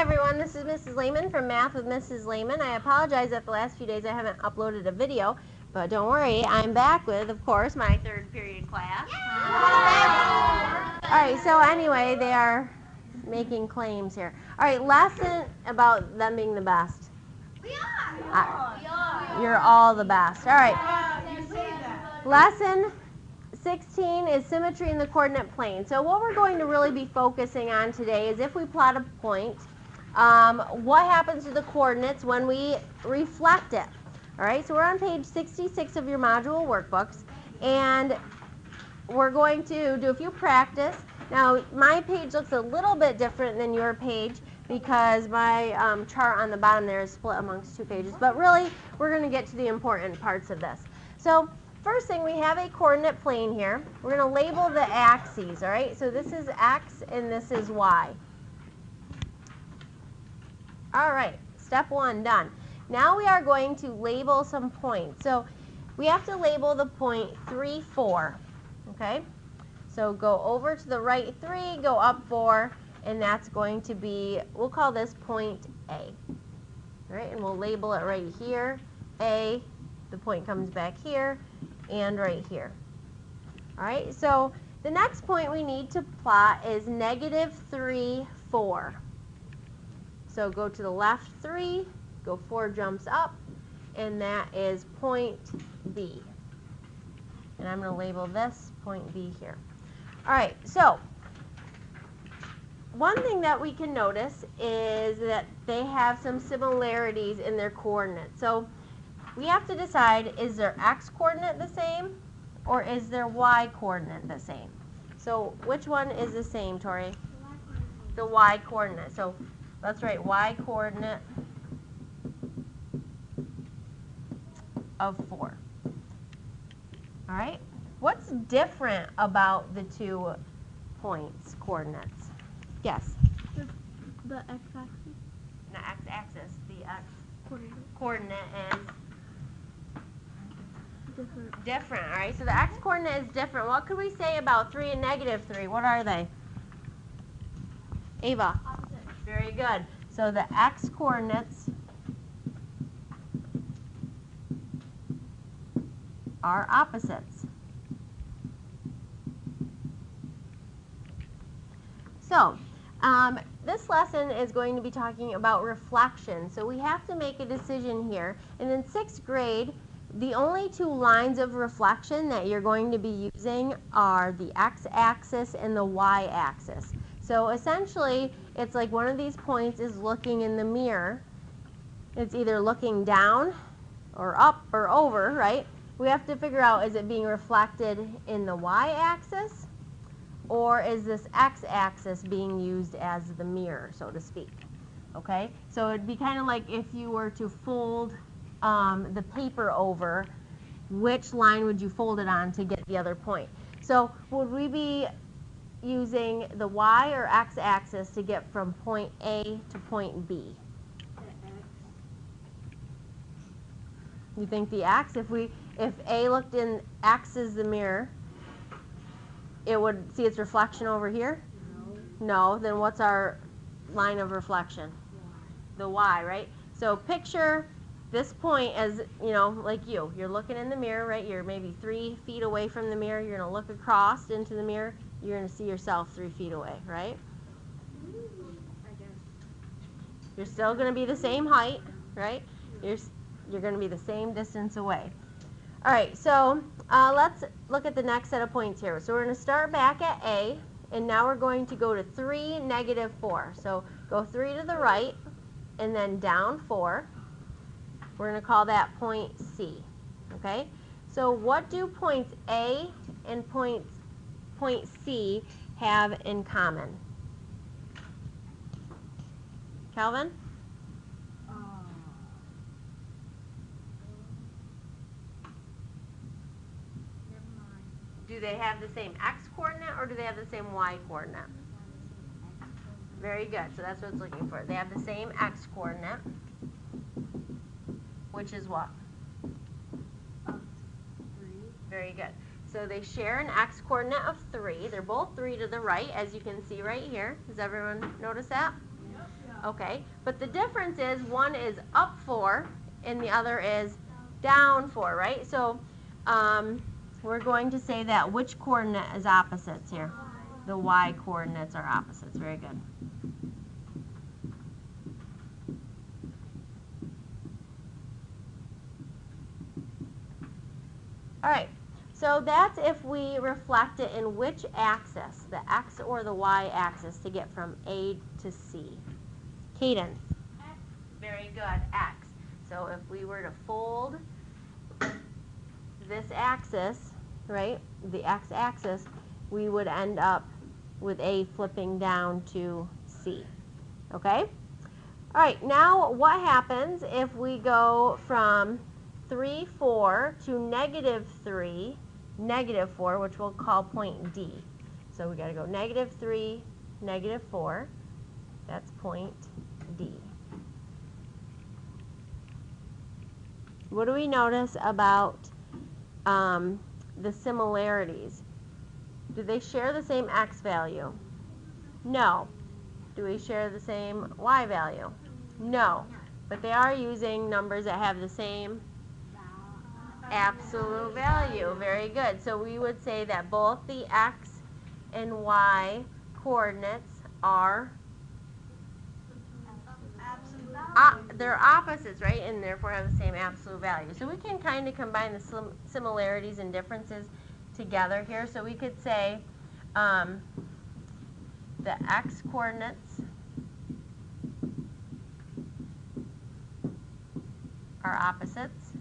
everyone, this is Mrs. Lehman from Math with Mrs. Lehman. I apologize that the last few days I haven't uploaded a video, but don't worry, I'm back with, of course, my third period class. Alright, so anyway, they are making claims here. Alright, lesson about them being the best. We are. You're all the best. Alright, You say that. lesson 16 is symmetry in the coordinate plane. So what we're going to really be focusing on today is if we plot a point, what happens to the coordinates when we reflect it. Alright, so we're on page 66 of your module workbooks, and we're going to do a few practice. Now, my page looks a little bit different than your page because my chart on the bottom there is split amongst two pages, but really, we're going to get to the important parts of this. So, first thing, we have a coordinate plane here. We're going to label the axes, all right? So this is X and this is Y. All right, step one done. Now we are going to label some points. So we have to label the point 3, 4, okay? So go over to the right 3, go up 4, and that's going to be, we'll call this point A. All right, and we'll label it right here, A. The point comes back here, and right here. All right, so the next point we need to plot is negative 3, 4. So go to the left 3, go 4 jumps up, and that is point B. And I'm going to label this point B here. All right, so one thing that we can notice is that they have some similarities in their coordinates. So we have to decide, is their x coordinate the same or is their y coordinate the same? So which one is the same, Tori? The y coordinate. So let's write y coordinate of 4. All right? What's different about the 2 points, coordinates? Yes? The x-axis. The x-axis, the x coordinate is different, all right? So the x-coordinate is different. What could we say about 3 and negative 3? What are they? Ava? Opposite. Very good. So the x-coordinates are opposites. So, this lesson is going to be talking about reflection. So we have to make a decision here. And in 6th grade, the only 2 lines of reflection that you're going to be using are the x-axis and the y-axis. So essentially, it's like one of these points is looking in the mirror. It's either looking down or up or over, right? We have to figure out, is it being reflected in the y-axis, or is this x-axis being used as the mirror, so to speak? Okay? So it'd be kind of like if you were to fold the paper over, which line would you fold it on to get the other point? So would we be using the y or x-axis to get from point A to point B? You think the x? If A looked in x is the mirror, it would see its reflection over here? No. Then what's our line of reflection? The y, right? So picture this point as, you know, like you're looking in the mirror, right? You're maybe 3 feet away from the mirror. You're going to look across into the mirror. You're going to see yourself 3 feet away, right? You're still going to be the same height, right? You're going to be the same distance away. All right, so let's look at the next set of points here. So we're going to start back at A, and now we're going to go to 3, negative 4. So go 3 to the right, and then down 4. We're going to call that point C, okay? So what do points A and point C have in common? Calvin? Do they have the same x-coordinate or do they have the same y-coordinate? Very good. So that's what it's looking for. They have the same x-coordinate, which is what? 3. Very good. So they share an x-coordinate of 3. They're both 3 to the right, as you can see right here. Does everyone notice that? Yep. Okay, but the difference is one is up 4 and the other is down 4, right? So we're going to say that which coordinate is opposites here? The y coordinates are opposites. Very good. All right, so that's if we reflect it in which axis, the x or the y axis, to get from A to C. Cadence. X. Very good, x. So if we were to fold this axis, right, the x-axis, we would end up with A flipping down to C. Okay? All right, now what happens if we go from 3, 4 to -3, -4, which we'll call point D. So we got to go -3, -4. That's point D. What do we notice about the similarities? Do they share the same x value? No. Do we share the same y value? No. But they are using numbers that have the same absolute value. Very good. So we would say that both the x and y coordinates are they're opposites, right? And therefore have the same absolute value. So we can kind of combine the similarities and differences together here. So we could say the x coordinates are opposites.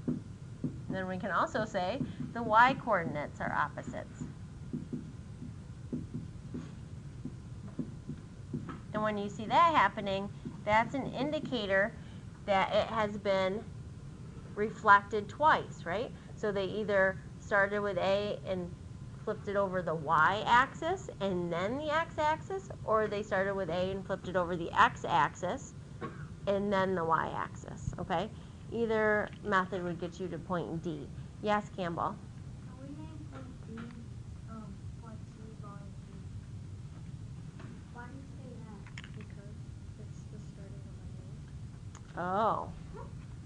And then we can also say the y coordinates are opposites. And when you see that happening, that's an indicator that it has been reflected twice, right? So they either started with A and flipped it over the y-axis and then the x-axis, or they started with A and flipped it over the x-axis and then the y-axis, okay? Either method would get you to point D. Yes, Campbell? We named point D, point C, volume 2. Why do you say that? Because it's the starting of my name. Oh.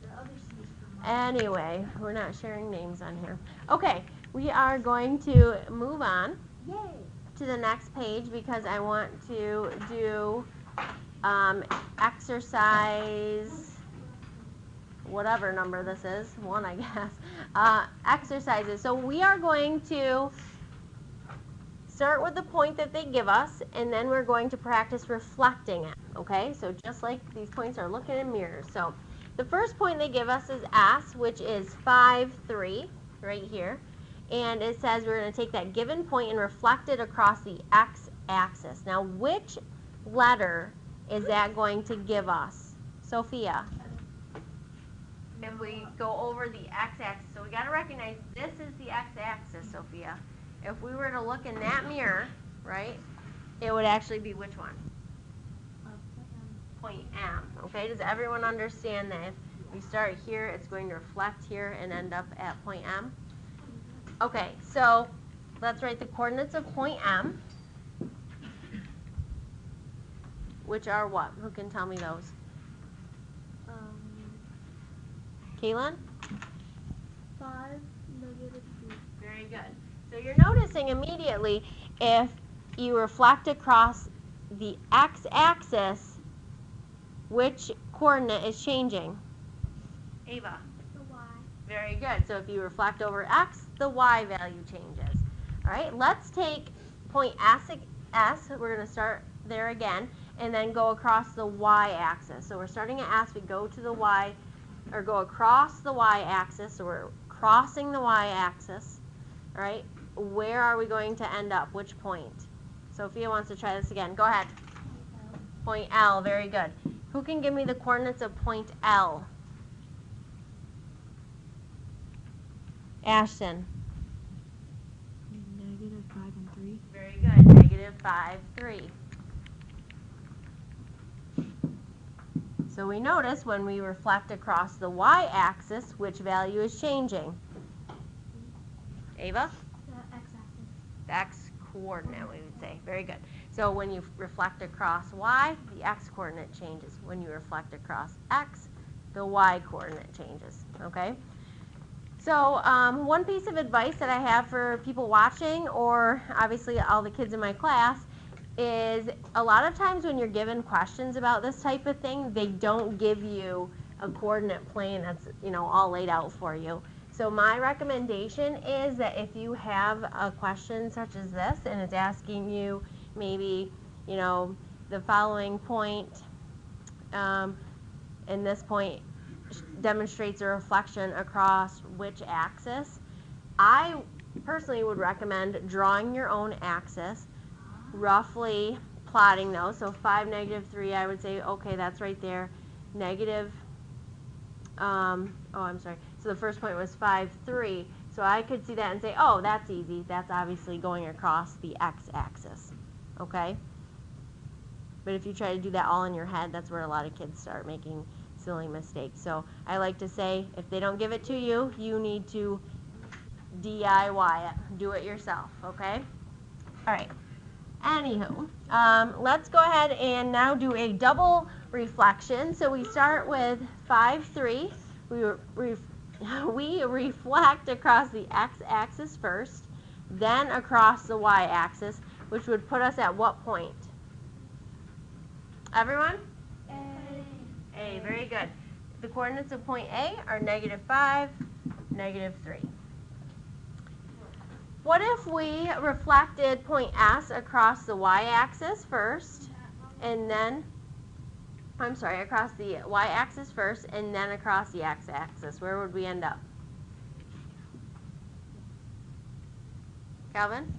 The other C is for mine. Anyway, we're not sharing names on here. Okay, we are going to move on Yay! to the next page because I want to do exercise, whatever number this is, 1 I guess, exercises. So we are going to start with the point that they give us, and then we're going to practice reflecting it, okay? So just like these points are looking in mirrors. So the first point they give us is S, which is 5, 3, right here. And it says we're going to take that given point and reflect it across the x-axis. Now, which letter is that going to give us? Sophia? If we go over the x-axis, so we got to recognize this is the x-axis, Sophia. If we were to look in that mirror, right, it would actually be which one? Point M. Okay, does everyone understand that if we start here, it's going to reflect here and end up at point M? Okay, so let's write the coordinates of point M, which are what? Who can tell me those? Kaylin? 5, -2. Very good. So you're noticing immediately if you reflect across the x-axis, which coordinate is changing? Ava? The Y. Very good. So if you reflect over x, the y value changes. All right, let's take point S. We're going to start there again, and then go across the y-axis. So we're starting at S, we go to the y, or go across the y-axis, so we're crossing the y-axis. All right, where are we going to end up? Which point? Sophia wants to try this again. Go ahead. Point L, very good. Who can give me the coordinates of point L? Ashton. -5 and 3. Very good. -5, 3. So we notice when we reflect across the y-axis, which value is changing? Ava? The x-axis. The x coordinate, we would say. Very good. So when you reflect across y, the x coordinate changes. When you reflect across x, the y coordinate changes, okay? So one piece of advice that I have for people watching, or obviously all the kids in my class, is a lot of times when you're given questions about this type of thing, they don't give you a coordinate plane that's, you know, all laid out for you. So my recommendation is that if you have a question such as this, and it's asking you maybe, you know, the following point, and this point demonstrates a reflection across which axis, I personally would recommend drawing your own axis, roughly plotting those. So 5, -3, I would say, okay, that's right there. Negative, oh, I'm sorry. So the first point was 5, 3. So I could see that and say, oh, that's easy. That's obviously going across the x-axis, okay? But if you try to do that all in your head, that's where a lot of kids start making silly mistakes. So I like to say, if they don't give it to you, you need to DIY it. Do it yourself, okay? All right. Anywho, let's go ahead and now do a double reflection. So we start with 5, 3. We reflect across the x-axis first, then across the y-axis, which would put us at what point? Everyone? A, very good. The coordinates of point A are -5, -3. What if we reflected point S across the y-axis first, and then, I'm sorry, across the y-axis first, and then across the x-axis? Where would we end up? Calvin?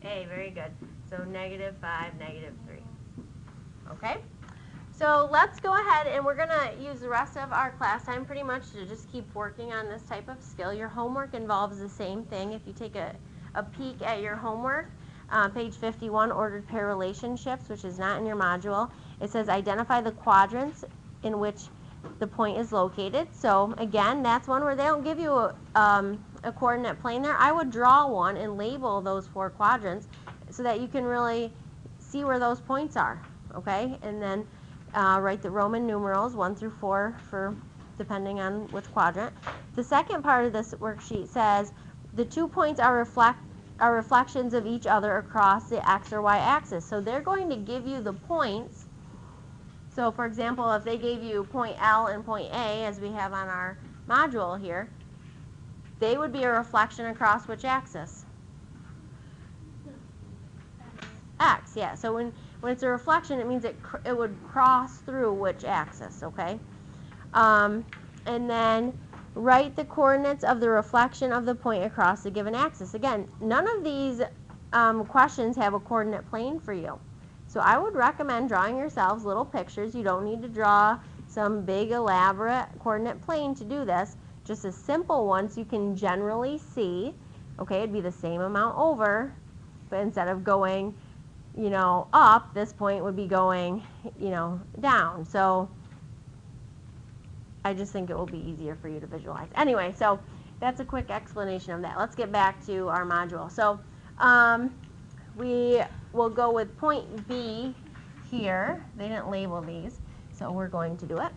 A, very good. So -5, -3. Okay? So let's go ahead and we're going to use the rest of our class time pretty much to just keep working on this type of skill. Your homework involves the same thing. If you take a peek at your homework, page 51, ordered pair relationships, which is not in your module, it says identify the quadrants in which the point is located. So again, that's one where they don't give you a coordinate plane there. I would draw one and label those 4 quadrants so that you can really see where those points are, okay? And then write the Roman numerals 1 through 4 for depending on which quadrant. The second part of this worksheet says the 2 points are reflections of each other across the x or y axis. So they're going to give you the points. So for example, if they gave you point L and point A, as we have on our module here, they would be a reflection across which axis? X, yeah. So when it's a reflection, it means it would cross through which axis, okay? And then write the coordinates of the reflection of the point across the given axis. Again, none of these questions have a coordinate plane for you. So I would recommend drawing yourselves little pictures. You don't need to draw some big elaborate coordinate plane to do this. Just a simple one so you can generally see. Okay, it'd be the same amount over, but instead of going, you know, up, this point would be going, you know, down. So I just think it will be easier for you to visualize. Anyway, so that's a quick explanation of that. Let's get back to our module. So we will go with point B here. They didn't label these, so we're going to do it.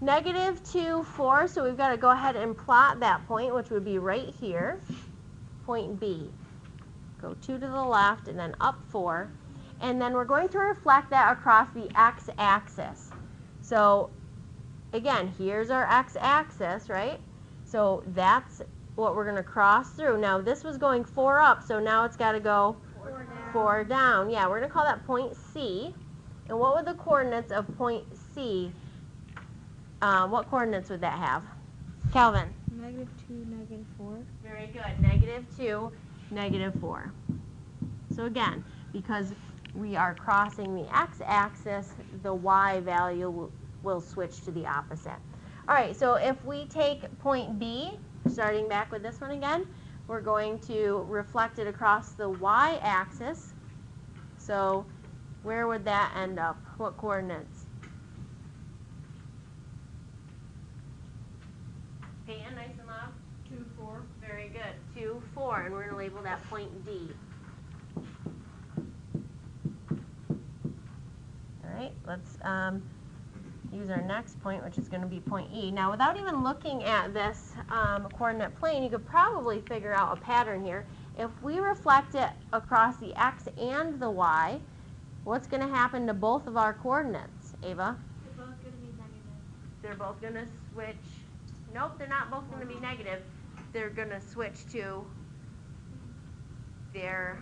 -2, 4, so we've got to go ahead and plot that point, which would be right here, point B. Go 2 to the left and then up 4. And then we're going to reflect that across the x-axis. So again, here's our x-axis, right? So that's what we're going to cross through. Now this was going 4 up, so now it's got to go 4 down. Yeah, we're going to call that point C. And what would the coordinates of point C, what coordinates would that have? Calvin? -2, -4. Very good. -2, -4. So again, because we are crossing the x-axis, the y value will switch to the opposite. All right, so if we take point B, starting back with this one again, we're going to reflect it across the y-axis. So where would that end up? What coordinates? Peyton, nice and loud. 2, 4. Very good. 2, 4, and we're going to label that point D. let's use our next point, which is going to be point E. Now, without even looking at this coordinate plane, you could probably figure out a pattern here. If we reflect it across the X and the Y, what's going to happen to both of our coordinates, Ava? They're both going to be negative. They're both going to switch. Nope, they're not both going to be negative. They're going to switch to their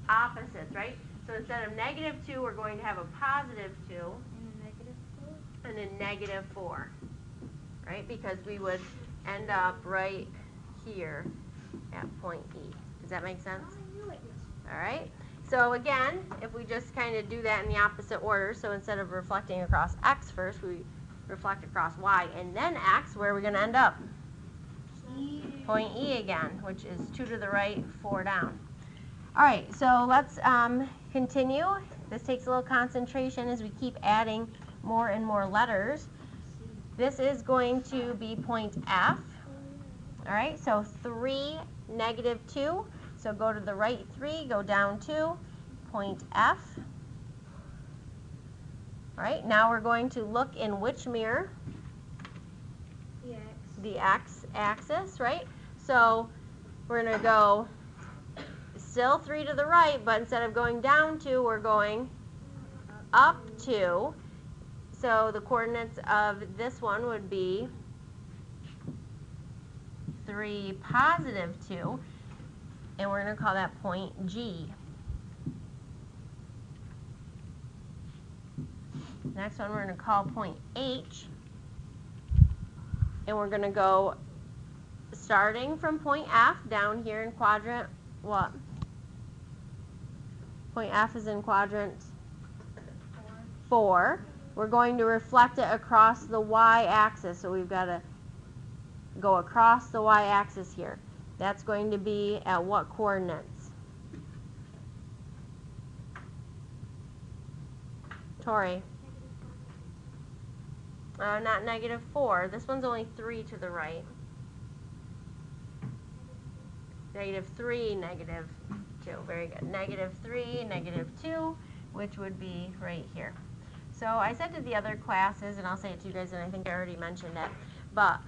opposites, right? So instead of -2, we're going to have a +2 and a -4, right? Because we would end up right here at point E. Does that make sense? All right. So again, if we just kind of do that in the opposite order, so instead of reflecting across X first, we reflect across Y and then X, where are we going to end up? Point E again, which is 2 to the right, 4 down. All right, so let's continue. This takes a little concentration as we keep adding more and more letters. This is going to be point F. All right, so 3, -2. So go to the right 3, go down 2, point F. All right, now we're going to look in which mirror? The X. The X axis, right? So we're going to go still 3 to the right, but instead of going down 2, we're going up 2. So the coordinates of this one would be 3, +2, and we're going to call that point G. Next one we're going to call point H, and we're going to go starting from point F down here in quadrant what? Point F is in quadrant 4. We're going to reflect it across the y-axis, so we've got to go across the y-axis here. That's going to be at what coordinates? Tori? Not -4. This one's only 3 to the right. -3, -2. Very good. -3, -2, which would be right here. So I said to the other classes, and I'll say it to you guys, and I think I already mentioned it, but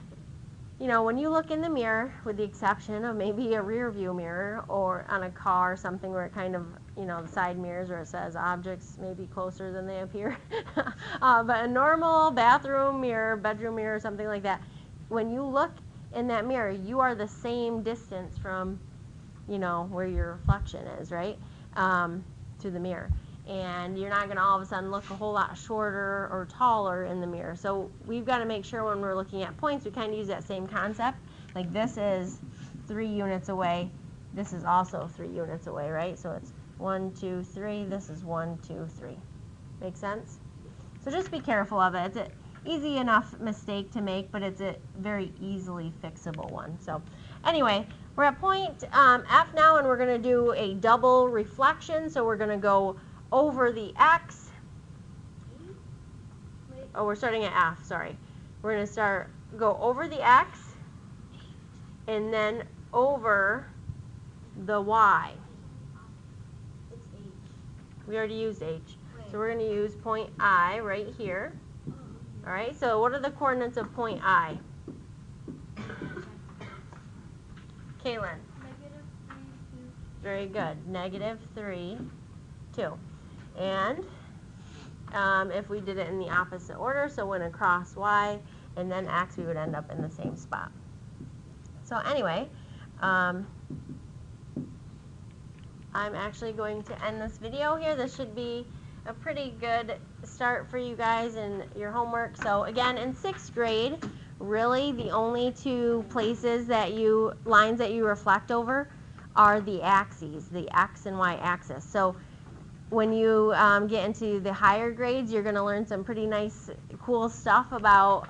you know, when you look in the mirror, with the exception of maybe a rear view mirror or on a car or something where it kind of, you know, the side mirrors where it says objects may be closer than they appear, but a normal bathroom mirror, bedroom mirror, something like that, when you look in that mirror, you are the same distance from, you know, where your reflection is, right, to the mirror. And you're not going to all of a sudden look a whole lot shorter or taller in the mirror. So we've got to make sure when we're looking at points, we kind of use that same concept. Like this is 3 units away. This is also 3 units away, right? So it's 1, 2, 3. This is 1, 2, 3. Make sense? So just be careful of it. It's an easy enough mistake to make, but it's a very easily fixable one. So anyway, we're at point F now, and we're going to do a double reflection. So we're going to go over the X. Oh, we're starting at F, sorry. We're going to go over the X and then over the Y. It's H. We already used H. So we're going to use point I right here. All right, so what are the coordinates of point I? Kaylin? -3, 2. Very good. -3, 2. And if we did it in the opposite order, so went across Y and then X, we would end up in the same spot. So anyway, I'm actually going to end this video here. This should be a pretty good start for you guys in your homework. So again, in 6th grade, really the only 2 places lines that you reflect over are the axes, the X and Y axis. So when you get into the higher grades, you're going to learn some pretty nice, cool stuff about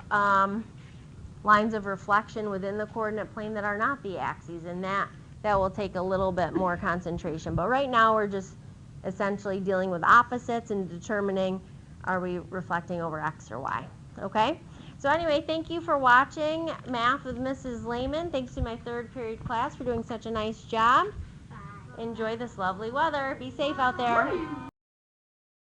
lines of reflection within the coordinate plane that are not the axes, and that will take a little bit more concentration. But right now, we're just essentially dealing with opposites and determining, are we reflecting over X or Y, okay? So anyway, thank you for watching Math with Mrs. Lehman. Thanks to my 3rd period class for doing such a nice job. Enjoy this lovely weather. Be safe out there.